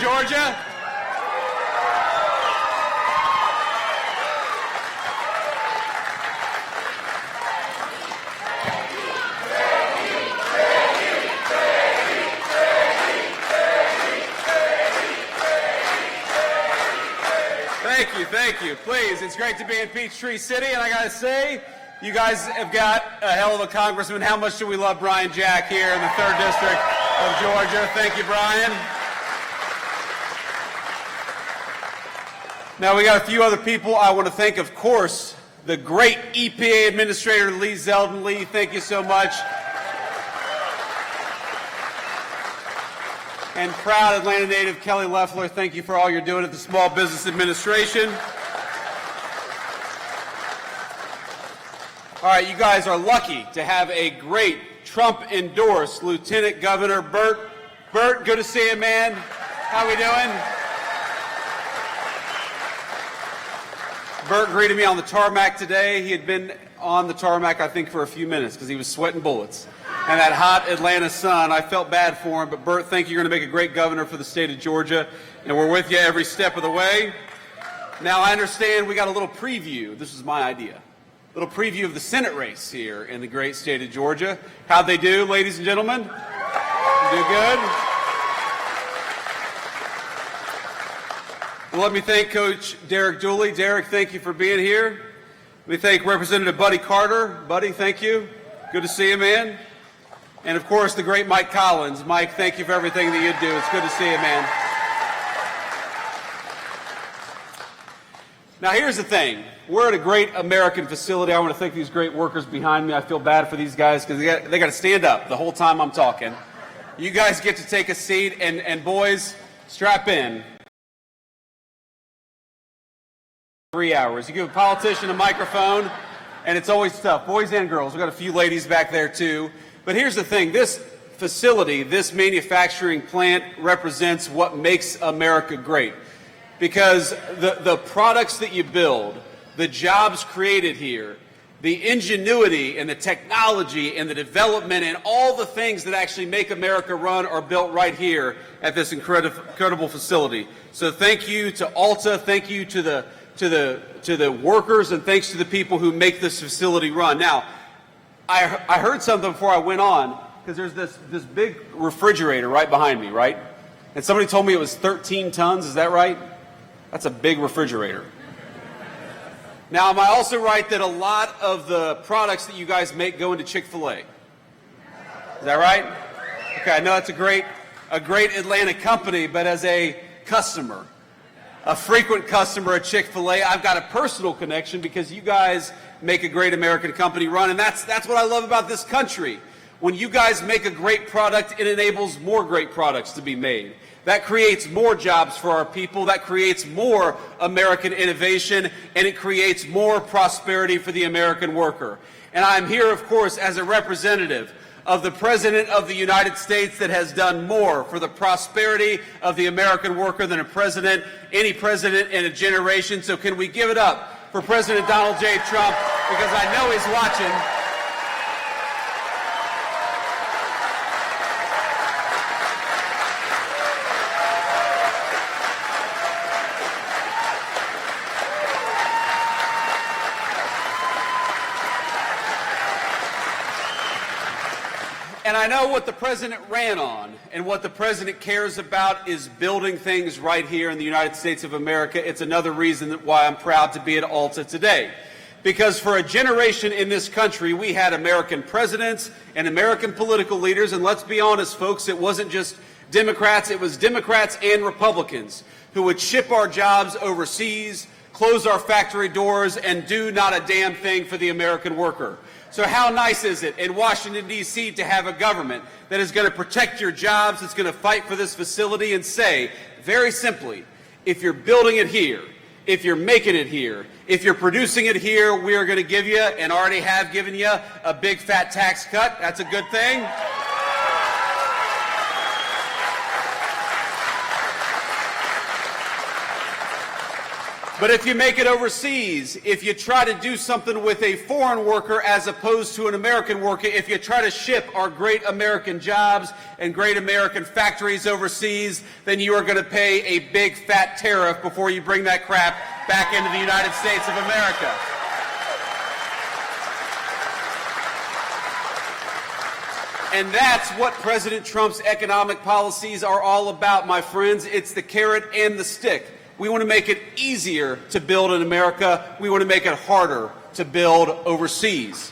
Georgia. Thank you. Please, it's great to be in Peachtree City, and I gotta say, you guys have got a hell of a congressman. How much do we love Brian Jack here in the 3rd District of Georgia? Thank you, Brian. Now, we got a few other people I want to thank, of course, the great EPA Administrator Lee Zeldin. Lee, thank you so much. And proud Atlanta native Kelly Loeffler, thank you for all you're doing at the Small Business Administration. All right, you guys are lucky to have a great Trump-endorsed Lieutenant Governor Burt. Burt, good to see you, man. How we doing? Burt greeted me on the tarmac today. He had been on the tarmac, I think, for a few minutes because he was sweating bullets. And that hot Atlanta sun, I felt bad for him. But Burt, thank you. You're going to make a great governor for the state of Georgia, and we're with you every step of the way. Now, I understand we got a little preview. This is my idea. A little preview of the Senate race here in the great state of Georgia. How'd they do, ladies and gentlemen? Do good? Well, let me thank Coach Derek Dooley. Derek, thank you for being here. Let me thank Representative Buddy Carter. Buddy, thank you. Good to see you, man. And, of course, the great Mike Collins. Mike, thank you for everything that you do. It's good to see you, man. Now, here's the thing. We're at a great American facility. I want to thank these great workers behind me. I feel bad for these guys because they got to stand up the whole time I'm talking. You guys get to take a seat, and boys, strap in. 3 hours. You give a politician a microphone, and it's always tough. Boys and girls. We've got a few ladies back there, too. But here's the thing. This facility, this manufacturing plant represents what makes America great. Because the products that you build, the jobs created here, the ingenuity and the technology and the development and all the things that actually make America run are built right here at this incredible facility. So thank you to Alta, thank you to the workers, and thanks to the people who make this facility run. Now, I heard something before I went on, because there's this big refrigerator right behind me, right? And somebody told me it was 13 tons, is that right? That's a big refrigerator. Now, am I also right that a lot of the products that you guys make go into Chick-fil-A? Is that right? Okay, I know that's a great Atlanta company, but as a customer, a frequent customer at Chick-fil-A, I've got a personal connection because you guys make a great American company run, and that's what I love about this country. When you guys make a great product, it enables more great products to be made. That creates more jobs for our people, that creates more American innovation, and it creates more prosperity for the American worker. And I'm here, of course, as a representative of the President of the United States that has done more for the prosperity of the American worker than any president in a generation. So can we give it up for President Donald J. Trump, because I know he's watching. And I know what the president ran on, and what the president cares about is building things right here in the United States of America. It's another reason why I'm proud to be at Alta today. Because for a generation in this country, we had American presidents and American political leaders, and let's be honest, folks, it wasn't just Democrats, it was Democrats and Republicans who would ship our jobs overseas, close our factory doors, and do not a damn thing for the American worker. So how nice is it in Washington, D.C. to have a government that is going to protect your jobs, that's going to fight for this facility and say, very simply, if you're building it here, if you're making it here, if you're producing it here, we are going to give you, and already have given you, a big fat tax cut. That's a good thing. But if you make it overseas, if you try to do something with a foreign worker as opposed to an American worker, if you try to ship our great American jobs and great American factories overseas, then you are going to pay a big fat tariff before you bring that crap back into the United States of America. And that's what President Trump's economic policies are all about, my friends. It's the carrot and the stick. We want to make it easier to build in America. We want to make it harder to build overseas.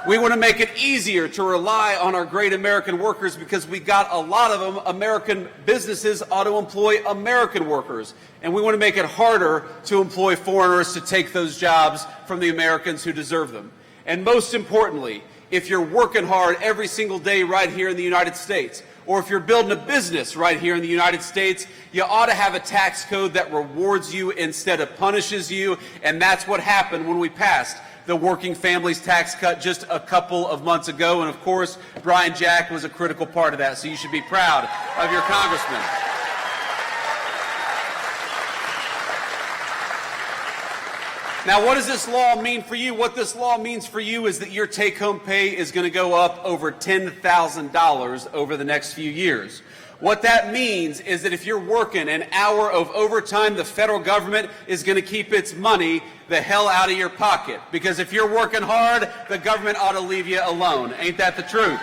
We want to make it easier to rely on our great American workers because we got a lot of them. American businesses ought to employ American workers. And we want to make it harder to employ foreigners to take those jobs from the Americans who deserve them. And most importantly, if you're working hard every single day right here in the United States, or if you're building a business right here in the United States, you ought to have a tax code that rewards you instead of punishes you, and that's what happened when we passed the Working Families Tax Cut just a couple of months ago, and of course, Brian Jack was a critical part of that, so you should be proud of your congressman. Now, what does this law mean for you? What this law means for you is that your take-home pay is going to go up over $10,000 over the next few years. What that means is that if you're working an hour of overtime, the federal government is going to keep its money the hell out of your pocket. Because if you're working hard, the government ought to leave you alone. Ain't that the truth?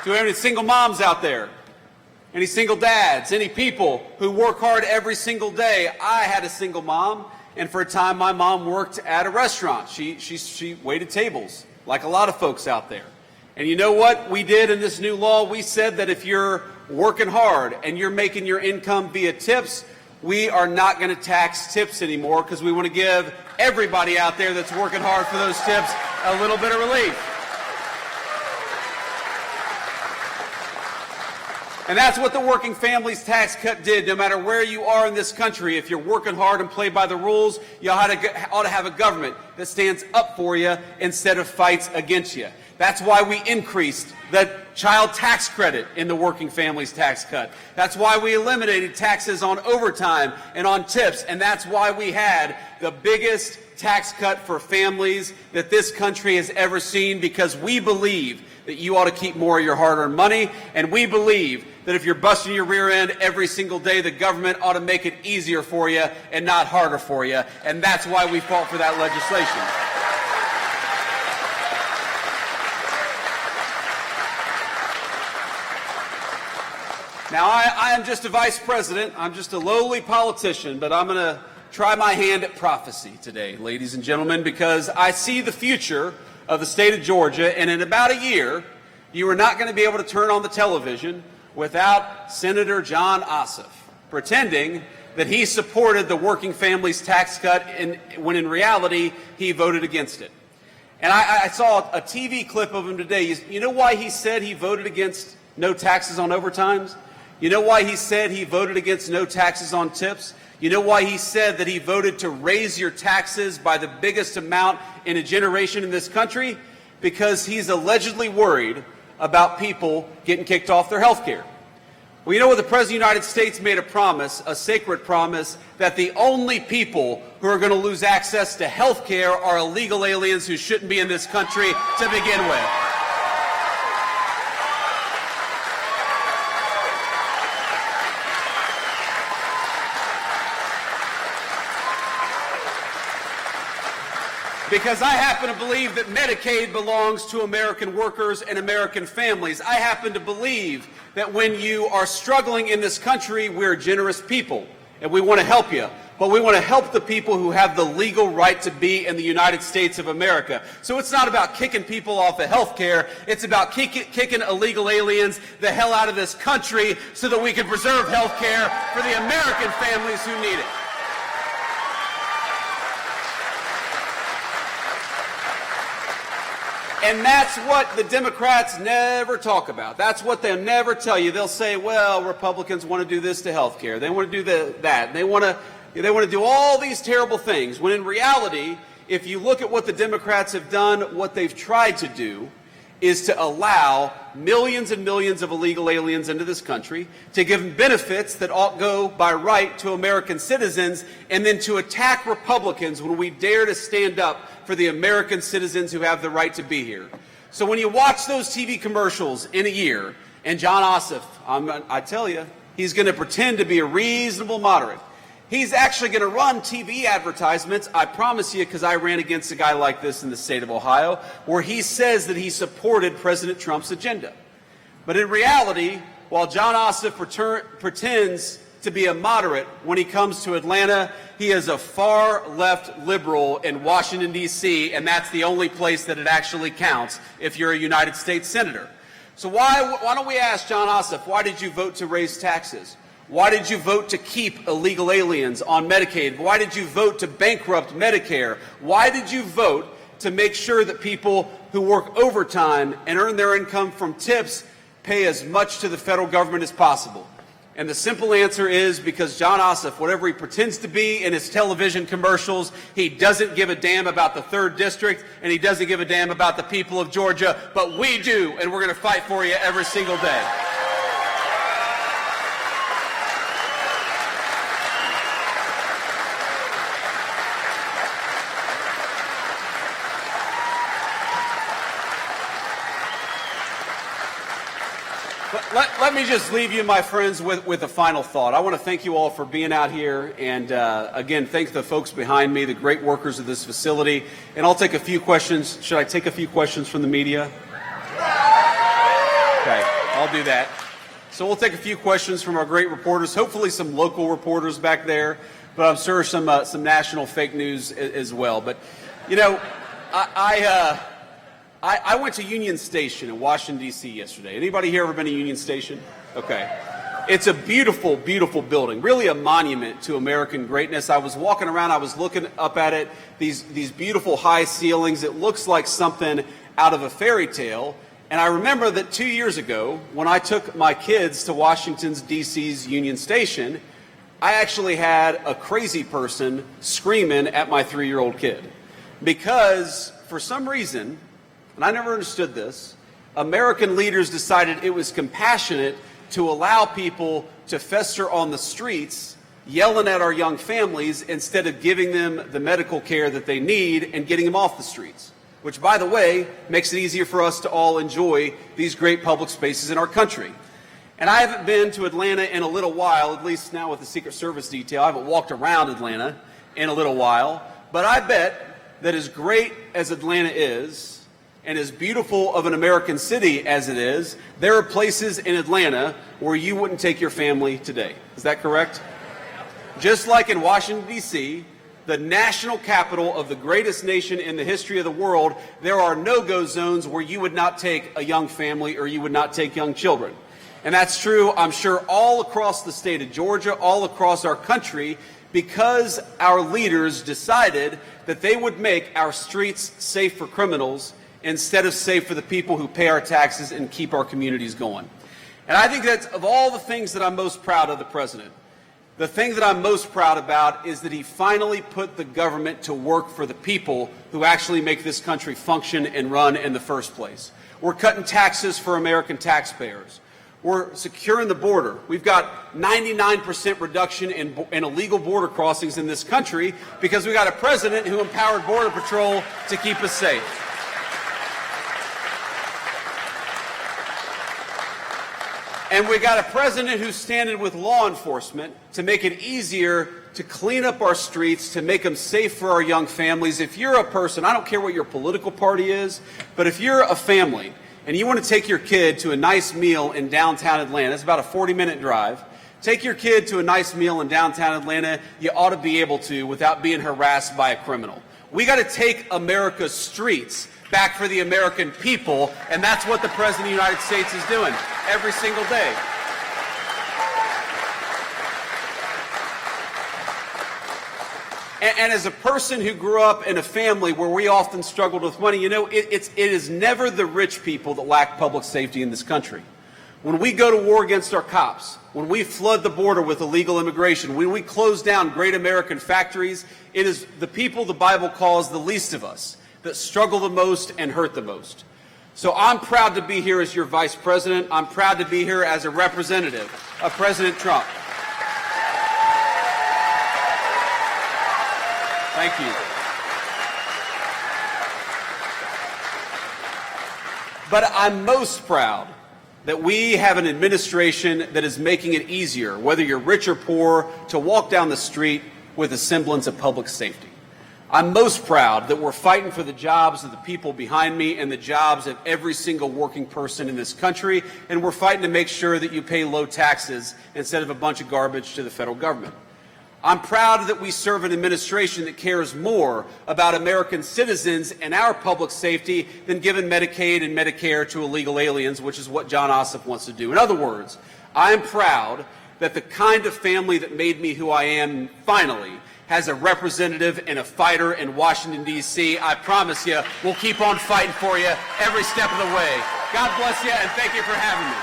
Do we have any single moms out there? Any single dads, any people who work hard every single day? I had a single mom, and for a time my mom worked at a restaurant. She waited tables, like a lot of folks out there. And you know what we did in this new law? We said that if you're working hard and you're making your income via tips, we are not going to tax tips anymore because we want to give everybody out there that's working hard for those tips a little bit of relief. And that's what the Working Families Tax Cut did. No matter where you are in this country, if you're working hard and play by the rules, you ought to have a government that stands up for you instead of fights against you. That's why we increased the child tax credit in the Working Families Tax Cut. That's why we eliminated taxes on overtime and on tips. And that's why we had the biggest tax cut for families that this country has ever seen, because we believe that you ought to keep more of your hard-earned money, and we believe that if you're busting your rear end every single day, the government ought to make it easier for you and not harder for you, and that's why we fought for that legislation. Now, I am just a vice president. I'm just a lowly politician, but I'm going to try my hand at prophecy today, ladies and gentlemen, because I see the future of the state of Georgia, and in about a year, you are not going to be able to turn on the television without Senator John Ossoff pretending that he supported the Working Families Tax Cut when in reality he voted against it. And I saw a TV clip of him today. You know why he said he voted against no taxes on overtimes? You know why he said he voted against no taxes on tips? You know why he said that he voted to raise your taxes by the biggest amount in a generation in this country? Because he's allegedly worried about people getting kicked off their health care. Well, you know what? The President of the United States made a promise, a sacred promise, that the only people who are going to lose access to health care are illegal aliens who shouldn't be in this country to begin with. Because I happen to believe that Medicaid belongs to American workers and American families. I happen to believe that when you are struggling in this country, we're generous people, and we want to help you. But we want to help the people who have the legal right to be in the United States of America. So it's not about kicking people off of health care. It's about kicking illegal aliens the hell out of this country so that we can preserve health care for the American families who need it. And that's what the Democrats never talk about. That's what they'll never tell you. They'll say, well, Republicans want to do this to health care. They want to do that. They want to do all these terrible things. When in reality, if you look at what the Democrats have done, what they've tried to do is to allow millions and millions of illegal aliens into this country, to give them benefits that ought go by right to American citizens, and then to attack Republicans when we dare to stand up for the American citizens who have the right to be here. So when you watch those TV commercials in a year, and John Ossoff, I tell you, he's going to pretend to be a reasonable moderate. He's actually going to run TV advertisements, I promise you, because I ran against a guy like this in the state of Ohio, where he says that he supported President Trump's agenda. But in reality, while John Ossoff pretends to be a moderate when he comes to Atlanta, he is a far-left liberal in Washington, D.C., and that's the only place that it actually counts if you're a United States senator. So why don't we ask John Ossoff, why did you vote to raise taxes? Why did you vote to keep illegal aliens on Medicaid? Why did you vote to bankrupt Medicare? Why did you vote to make sure that people who work overtime and earn their income from tips pay as much to the federal government as possible? And the simple answer is because John Ossoff, whatever he pretends to be in his television commercials, he doesn't give a damn about the 3rd District, and he doesn't give a damn about the people of Georgia, but we do, and we're going to fight for you every single day. Let me just leave you, my friends, with a final thought. I want to thank you all for being out here, and again, thank the folks behind me, the great workers of this facility. And I'll take a few questions. Should I take a few questions from the media? Okay, I'll do that. So we'll take a few questions from our great reporters, hopefully some local reporters back there, but I'm sure some national fake news as well. But, you know, I went to Union Station in Washington, D.C. yesterday. Anybody here ever been to Union Station? Okay. It's a beautiful, beautiful building, really a monument to American greatness. I was walking around, I was looking up at it, these beautiful high ceilings. It looks like something out of a fairy tale. And I remember that 2 years ago, when I took my kids to Washington, D.C.'s Union Station, I actually had a crazy person screaming at my 3-year-old kid. Because, for some reason, and I never understood this, American leaders decided it was compassionate to allow people to fester on the streets, yelling at our young families instead of giving them the medical care that they need and getting them off the streets, which, by the way, makes it easier for us to all enjoy these great public spaces in our country. And I haven't been to Atlanta in a little while, at least now with the Secret Service detail. I haven't walked around Atlanta in a little while, but I bet that as great as Atlanta is, and as beautiful of an American city as it is, there are places in Atlanta where you wouldn't take your family today. Is that correct? Just like in Washington, D.C., the national capital of the greatest nation in the history of the world, there are no-go zones where you would not take a young family or you would not take young children. And that's true, I'm sure, all across the state of Georgia, all across our country, because our leaders decided that they would make our streets safe for criminals instead of safe for the people who pay our taxes and keep our communities going. And I think that of all the things that I'm most proud of the president, the thing that I'm most proud about is that he finally put the government to work for the people who actually make this country function and run in the first place. We're cutting taxes for American taxpayers. We're securing the border. We've got 99% reduction in illegal border crossings in this country because we got a president who empowered Border Patrol to keep us safe. And we got a president who's standing with law enforcement to make it easier to clean up our streets, to make them safe for our young families. If you're a person, I don't care what your political party is, but if you're a family and you want to take your kid to a nice meal in downtown Atlanta, it's about a 40-minute drive, take your kid to a nice meal in downtown Atlanta, you ought to be able to without being harassed by a criminal. We got to take America's streets back for the American people, and that's what the President of the United States is doing every single day. And as a person who grew up in a family where we often struggled with money, you know, it is never the rich people that lack public safety in this country. When we go to war against our cops, when we flood the border with illegal immigration, when we close down great American factories, it is the people the Bible calls the least of us that struggle the most and hurt the most. So I'm proud to be here as your vice president. I'm proud to be here as a representative of President Trump. Thank you. But I'm most proud that we have an administration that is making it easier, whether you're rich or poor, to walk down the street with a semblance of public safety. I'm most proud that we're fighting for the jobs of the people behind me and the jobs of every single working person in this country, and we're fighting to make sure that you pay low taxes instead of a bunch of garbage to the federal government. I'm proud that we serve an administration that cares more about American citizens and our public safety than giving Medicaid and Medicare to illegal aliens, which is what John Ossoff wants to do. In other words, I am proud that the kind of family that made me who I am finally has a representative and a fighter in Washington, D.C. I promise you, we'll keep on fighting for you every step of the way. God bless you, and thank you for having me.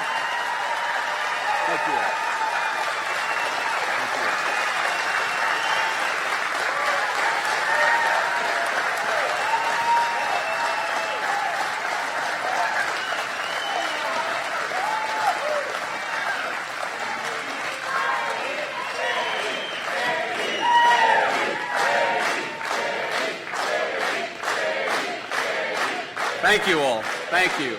Thank you. Thank you all. Thank you.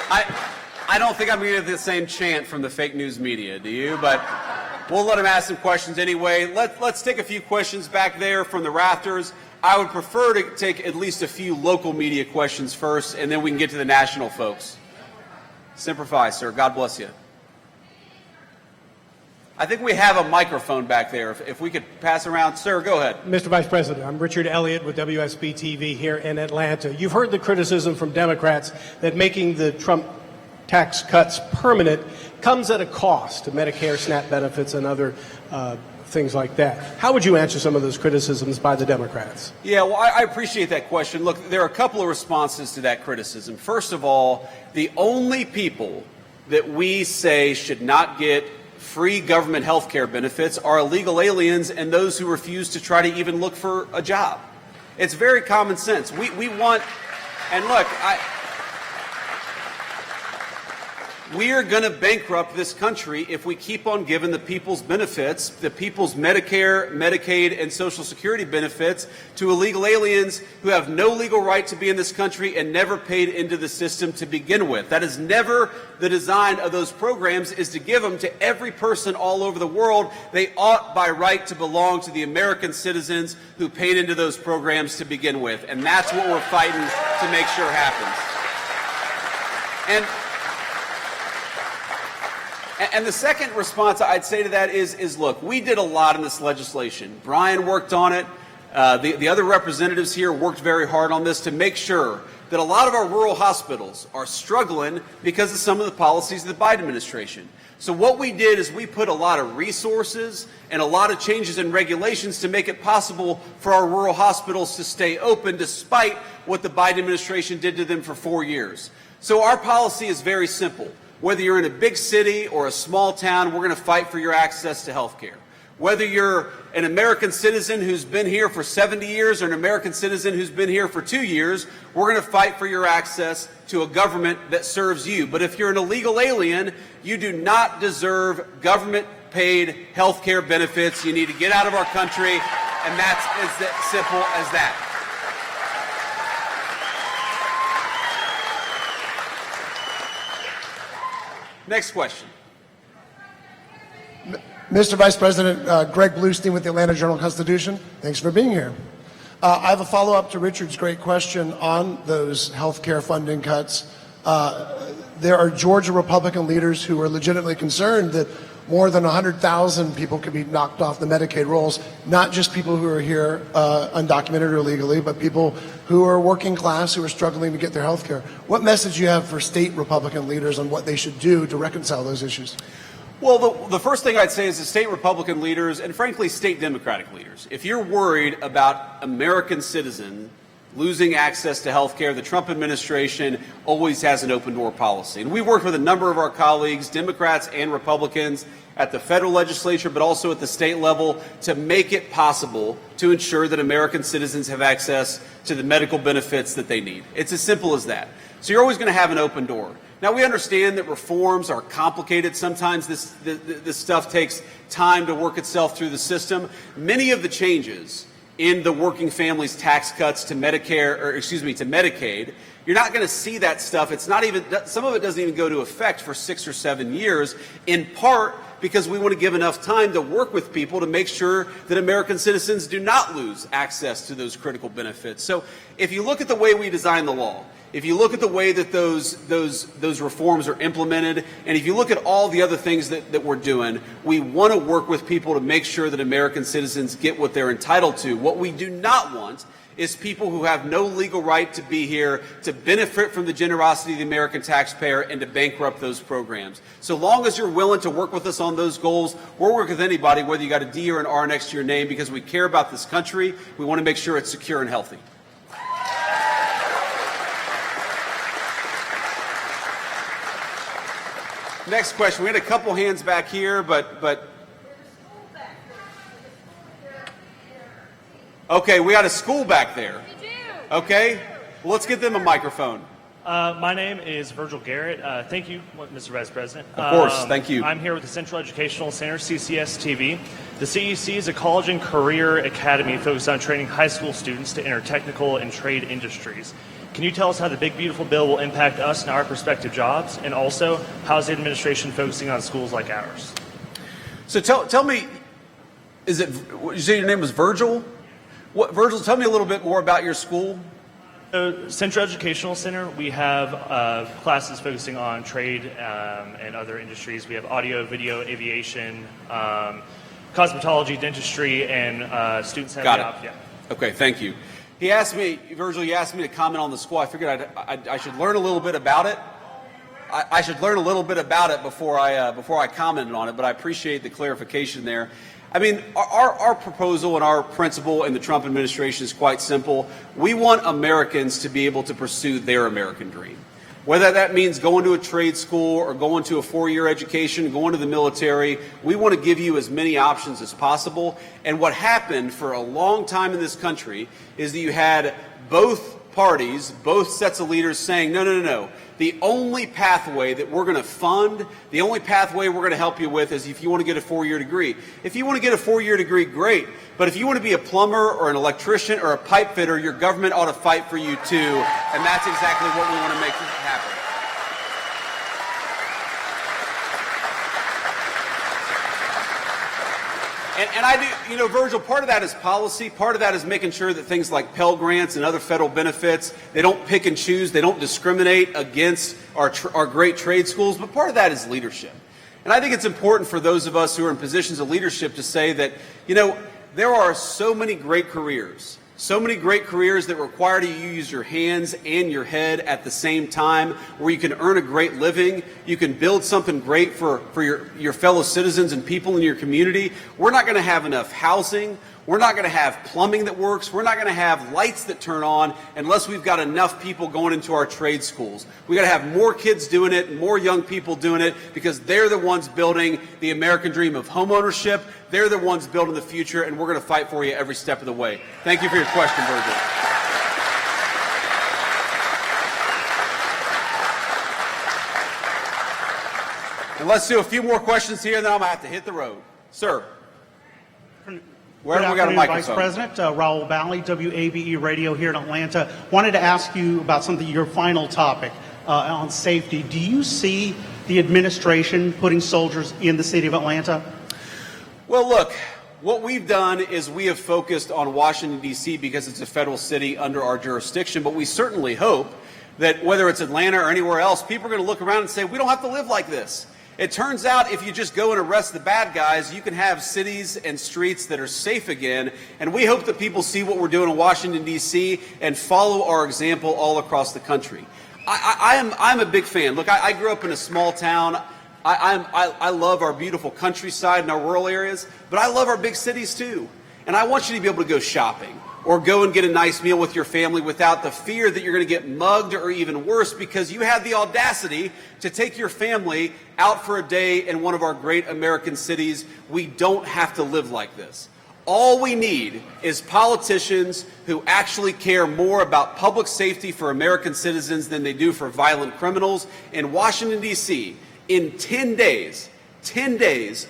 I don't think I'm going to get the same chant from the fake news media, do you? But we'll let them ask some questions anyway. Let's take a few questions back there from the rafters. I would prefer to take at least a few local media questions first, and then we can get to the national folks. Semper Fi, sir. God bless you. I think we have a microphone back there. If we could pass around. Sir, go ahead. Mr. Vice President, I'm Richard Elliott with WSB-TV here in Atlanta. You've heard the criticism from Democrats that making the Trump tax cuts permanent comes at a cost to Medicare, SNAP benefits, and other things like that. How would you answer some of those criticisms by the Democrats? Yeah, well, I appreciate that question. Look, there are a couple of responses to that criticism. First of all, the only people that we say should not get free government health care benefits are illegal aliens and those who refuse to try to even look for a job. It's very common sense. We want, and look, we are going to bankrupt this country if we keep on giving the people's benefits, the people's Medicare, Medicaid, and Social Security benefits to illegal aliens who have no legal right to be in this country and never paid into the system to begin with. That is never the design of those programs, is to give them to every person all over the world. They ought by right to belong to the American citizens who paid into those programs to begin with. And that's what we're fighting to make sure happens. And the second response I'd say to that is, look, we did a lot in this legislation. Brian worked on it. The other representatives here worked very hard on this to make sure that a lot of our rural hospitals are struggling because of some of the policies of the Biden administration. So what we did is we put a lot of resources and a lot of changes in regulations to make it possible for our rural hospitals to stay open despite what the Biden administration did to them for 4 years. So our policy is very simple. Whether you're in a big city or a small town, we're going to fight for your access to health care. Whether you're an American citizen who's been here for 70 years or an American citizen who's been here for 2 years, we're going to fight for your access to a government that serves you. But if you're an illegal alien, you do not deserve government-paid health care benefits. You need to get out of our country, and that's as simple as that. Next question. Mr. Vice President, Greg Bluestein with the Atlanta Journal-Constitution. Thanks for being here. I have a follow-up to Richard's great question on those health care funding cuts. There are Georgia Republican leaders who are legitimately concerned that more than 100,000 people could be knocked off the Medicaid rolls, not just people who are here undocumented or illegally, but people who are working class, who are struggling to get their health care. What message do you have for state Republican leaders on what they should do to reconcile those issues? Well, the first thing I'd say is the state Republican leaders and, frankly, state Democratic leaders. If you're worried about American citizens losing access to health care, the Trump administration always has an open-door policy. And we worked with a number of our colleagues, Democrats and Republicans, at the federal legislature, but also at the state level, to make it possible to ensure that American citizens have access to the medical benefits that they need. It's as simple as that. So you're always going to have an open door. Now, we understand that reforms are complicated. Sometimes this stuff takes time to work itself through the system. Many of the changes in the working families tax cuts to Medicare, or excuse me, to Medicaid, you're not going to see that stuff. It's not even, some of it doesn't even go to effect for 6 or 7 years, in part because we want to give enough time to work with people to make sure that American citizens do not lose access to those critical benefits. So if you look at the way we design the law, if you look at the way that those reforms are implemented, and if you look at all the other things that we're doing, we want to work with people to make sure that American citizens get what they're entitled to. What we do not want is people who have no legal right to be here, to benefit from the generosity of the American taxpayer, and to bankrupt those programs. So long as you're willing to work with us on those goals, we'll work with anybody, whether you got a D or an R next to your name, because we care about this country. We want to make sure it's secure and healthy. Next question. We had a couple hands back here, but okay, we got a school back there. We do. Okay, well, let's get them a microphone. My name is Virgil Garrett. Thank you, Mr. Vice President. Of course, thank you. I'm here with the Central Educational Center, CCS-TV. The CEC is a college and career academy focused on training high school students to enter technical and trade industries. Can you tell us how the big, beautiful bill will impact us and our prospective jobs? And also, how is the administration focusing on schools like ours? So tell me, is it, you say your name was Virgil? Virgil, tell me a little bit more about your school. So, Central Educational Center, we have classes focusing on trade and other industries. We have audio, video, aviation, cosmetology, dentistry, and students have Got jobs. it. Yeah. Okay, thank you. He asked me, Virgil, you asked me to comment on the school. I figured I should learn a little bit about it. I should learn a little bit about it before I commented on it, but I appreciate the clarification there. I mean, our proposal and our principle in the Trump administration is quite simple. We want Americans to be able to pursue their American dream. Whether that means going to a trade school or going to a 4-year education, going to the military, we want to give you as many options as possible. And what happened for a long time in this country is that you had both parties, both sets of leaders saying, no, no, no, no. The only pathway that we're going to fund, the only pathway we're going to help you with is if you want to get a 4-year degree. If you want to get a 4-year degree, great. But if you want to be a plumber or an electrician or a pipe fitter, your government ought to fight for you too. And that's exactly what we want to make happen. And I do, you know, Virgil, part of that is policy. Part of that is making sure that things like Pell Grants and other federal benefits, they don't pick and choose. They don't discriminate against our great trade schools. But part of that is leadership. And I think it's important for those of us who are in positions of leadership to say that, you know, there are so many great careers that require you use your hands and your head at the same time, where you can earn a great living, you can build something great for your fellow citizens and people in your community. We're not going to have enough housing. We're not going to have plumbing that works. We're not going to have lights that turn on unless we've got enough people going into our trade schools. We got to have more kids doing it, more young people doing it, because they're the ones building the American dream of homeownership. They're the ones building the future, and we're going to fight for you every step of the way. Thank you for your question, Virgil. And let's do a few more questions here, and then I'm going to have to hit the road. Sir. Where have we got a microphone? Vice President, Raul Bally, WABE Radio here in Atlanta. Wanted to ask you about something, your final topic on safety. Do you see the administration putting soldiers in the city of Atlanta? Well, look, what we've done is we have focused on Washington, D.C. because it's a federal city under our jurisdiction, but we certainly hope that whether it's Atlanta or anywhere else, people are going to look around and say, we don't have to live like this. It turns out if you just go and arrest the bad guys, you can have cities and streets that are safe again. And we hope that people see what we're doing in Washington, D.C. and follow our example all across the country. I'm a big fan. Look, I grew up in a small town. I love our beautiful countryside and our rural areas, but I love our big cities too. And I want you to be able to go shopping or go and get a nice meal with your family without the fear that you're going to get mugged, or even worse, because you had the audacity to take your family out for a day in one of our great American cities. We don't have to live like this. All we need is politicians who actually care more about public safety for American citizens than they do for violent criminals. In Washington, D.C., in 10 days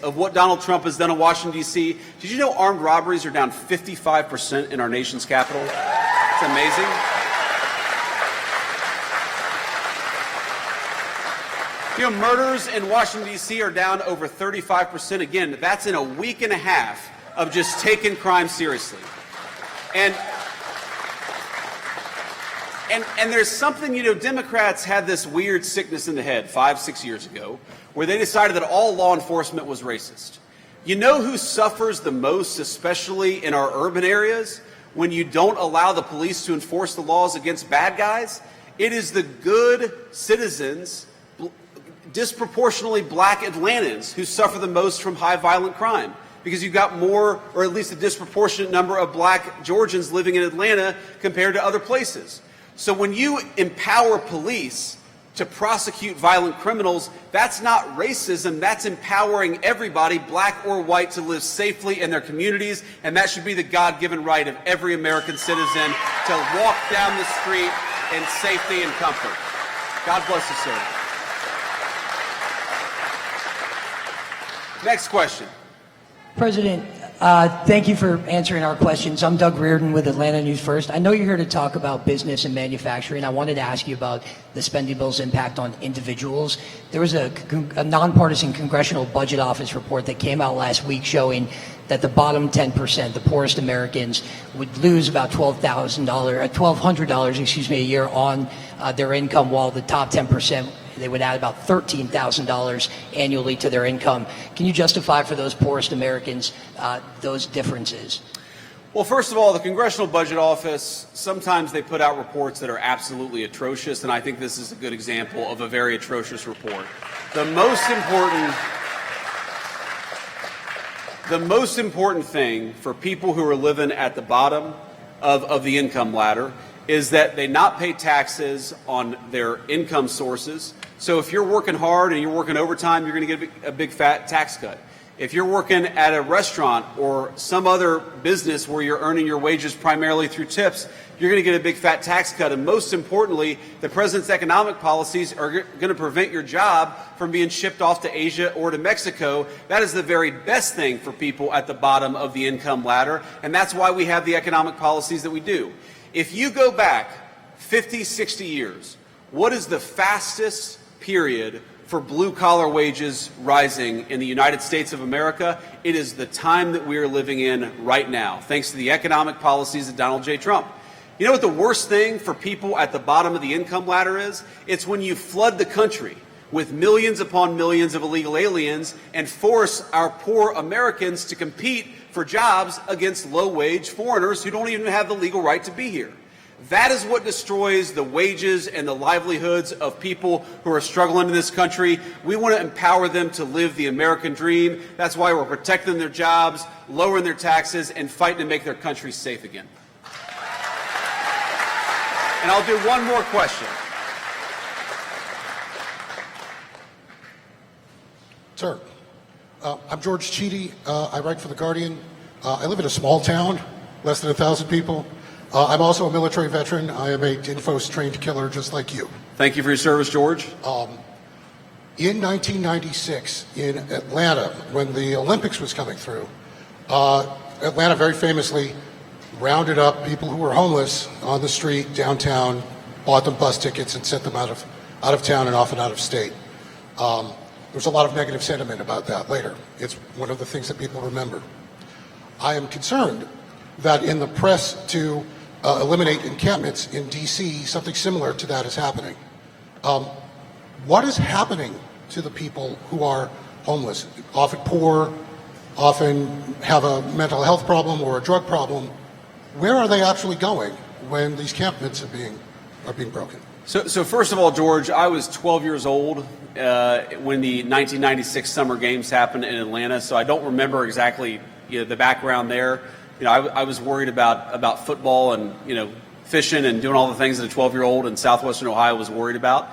of what Donald Trump has done in Washington, D.C., did you know armed robberies are down 55% in our nation's capital? It's amazing. You know, murders in Washington, D.C. are down over 35%. Again, that's in a week and a half of just taking crime seriously. And there's something, you know, Democrats had this weird sickness in the head 5-6 years ago where they decided that all law enforcement was racist. You know who suffers the most, especially in our urban areas, when you don't allow the police to enforce the laws against bad guys? It is the good citizens, disproportionately black Atlantans, who suffer the most from high violent crime. Because you've got more, or at least a disproportionate number of black Georgians living in Atlanta compared to other places. So when you empower police to prosecute violent criminals, that's not racism, that's empowering everybody, black or white, to live safely in their communities, and that should be the God-given right of every American citizen to walk down the street in safety and comfort. God bless you, sir. Next question. President, thank you for answering our questions. I'm Doug Reardon with Atlanta News First. I know you're here to talk about business and manufacturing. I wanted to ask you about the spending bill's impact on individuals. There was a nonpartisan Congressional Budget Office report that came out last week showing that the bottom 10%, the poorest Americans, would lose about $1,200 a year on their income, while the top 10%, they would add about $13,000 annually to their income. Can you justify for those poorest Americans those differences? Well, first of all, the Congressional Budget Office, sometimes they put out reports that are absolutely atrocious, and I think this is a good example of a very atrocious report. The most important thing for people who are living at the bottom of the income ladder is that they not pay taxes on their income sources. So if you're working hard and you're working overtime, you're going to get a big fat tax cut. If you're working at a restaurant or some other business where you're earning your wages primarily through tips, you're going to get a big fat tax cut. And most importantly, the president's economic policies are going to prevent your job from being shipped off to Asia or to Mexico. That is the very best thing for people at the bottom of the income ladder. And that's why we have the economic policies that we do. If you go back 50, 60 years, what is the fastest period for blue-collar wages rising in the United States of America? It is the time that we are living in right now, thanks to the economic policies of Donald J. Trump. You know what the worst thing for people at the bottom of the income ladder is? It's when you flood the country with millions upon millions of illegal aliens and force our poor Americans to compete for jobs against low-wage foreigners who don't even have the legal right to be here. That is what destroys the wages and the livelihoods of people who are struggling in this country. We want to empower them to live the American dream. That's why we're protecting their jobs, lowering their taxes, and fighting to make their country safe again. And I'll do one more question. Sir, I'm George Cheedy. I write for The Guardian. I live in a small town, less than 1,000 people. I'm also a military veteran. I am a DINFOS-trained killer just like you. Thank you for your service, George. In 1996, in Atlanta, when the Olympics was coming through, Atlanta very famously rounded up people who were homeless on the street downtown, bought them bus tickets, and sent them out of town and often out of state. There was a lot of negative sentiment about that later. It's one of the things that people remember. I am concerned that in the press to eliminate encampments in D.C., something similar to that is happening. What is happening to the people who are homeless, often poor, often have a mental health problem or a drug problem? Where are they actually going when these encampments are being broken? So first of all, George, I was 12 years old when the 1996 Summer Games happened in Atlanta, so I don't remember exactly the background there. I was worried about football and fishing and doing all the things that a 12-year-old in southwestern Ohio was worried about.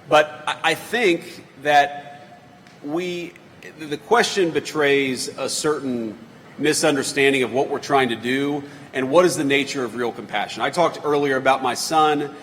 But I think that the question betrays a certain misunderstanding of what we're trying to do and what is the nature of real compassion. I talked earlier about my son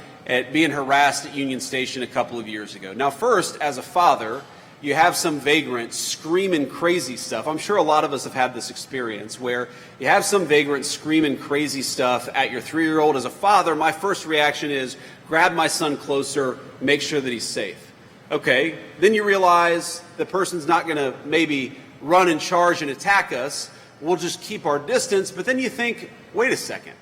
being harassed at Union Station a couple of years ago. Now, first, as a father, you have some vagrant screaming crazy stuff. I'm sure a lot of us have had this experience where you have some vagrant screaming crazy stuff at your 3-year-old. As a father, my first reaction is grab my son closer, make sure that he's safe. Okay, then you realize the person's not going to maybe run and charge and attack us. We'll just keep our distance. But then you think, wait a second.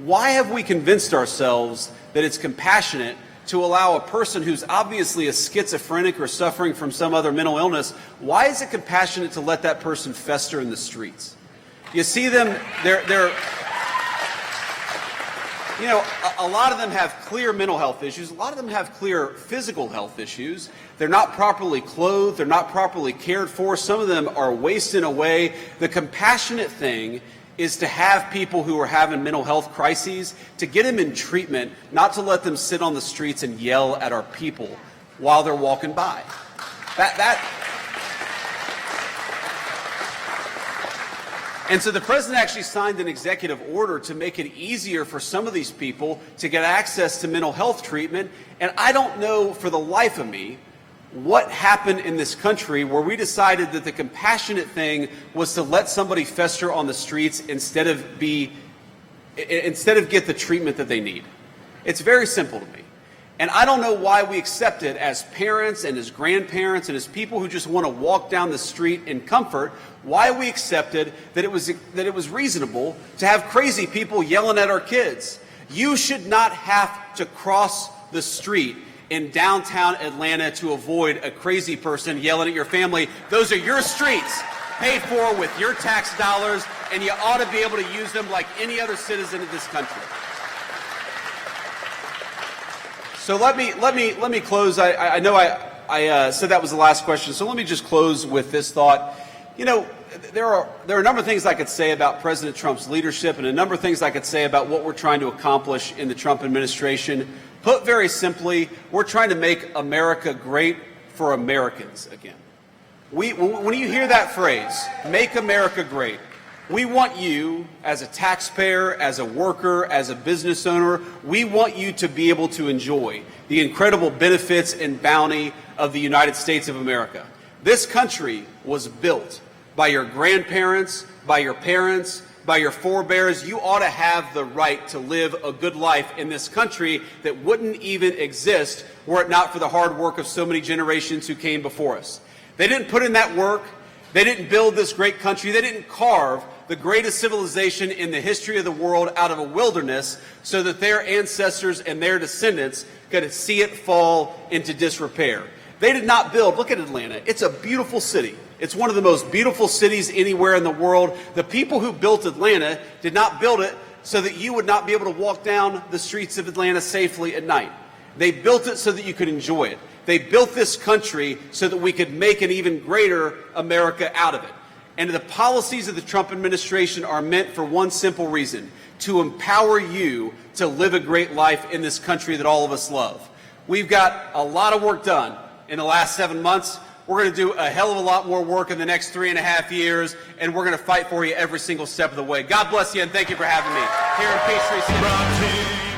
Why have we convinced ourselves that it's compassionate to allow a person who's obviously a schizophrenic or suffering from some other mental illness, why is it compassionate to let that person fester in the streets? You see them, they're you know, a lot of them have clear mental health issues. A lot of them have clear physical health issues. They're not properly clothed. They're not properly cared for. Some of them are wasting away. The compassionate thing is to have people who are having mental health crises, to get them in treatment, not to let them sit on the streets and yell at our people while they're walking by. And so the president actually signed an executive order to make it easier for some of these people to get access to mental health treatment. And I don't know for the life of me what happened in this country where we decided that the compassionate thing was to let somebody fester on the streets instead of get the treatment that they need. It's very simple to me. And I don't know why we accept it as parents and as grandparents and as people who just want to walk down the street in comfort, why we accepted that it was reasonable to have crazy people yelling at our kids. You should not have to cross the street in downtown Atlanta to avoid a crazy person yelling at your family. Those are your streets, paid for with your tax dollars, and you ought to be able to use them like any other citizen of this country. So let me close. I know I said that was the last question, so let me just close with this thought. You know, there are a number of things I could say about President Trump's leadership and a number of things I could say about what we're trying to accomplish in the Trump administration. Put very simply, we're trying to make America great for Americans again. When you hear that phrase, make America great, we want you, as a taxpayer, as a worker, as a business owner, we want you to be able to enjoy the incredible benefits and bounty of the United States of America. This country was built by your grandparents, by your parents, by your forebears. You ought to have the right to live a good life in this country that wouldn't even exist were it not for the hard work of so many generations who came before us. They didn't put in that work. They didn't build this great country. They didn't carve the greatest civilization in the history of the world out of a wilderness so that their ancestors and their descendants could see it fall into disrepair. They did not build, look at Atlanta, it's a beautiful city. It's one of the most beautiful cities anywhere in the world. The people who built Atlanta did not build it so that you would not be able to walk down the streets of Atlanta safely at night. They built it so that you could enjoy it. They built this country so that we could make an even greater America out of it. And the policies of the Trump administration are meant for one simple reason: to empower you to live a great life in this country that all of us love. We've got a lot of work done in the last 7 months. We're going to do a hell of a lot more work in the next 3.5 years, and we're going to fight for you every single step of the way. God bless you, and thank you for having me here in Peachtree City.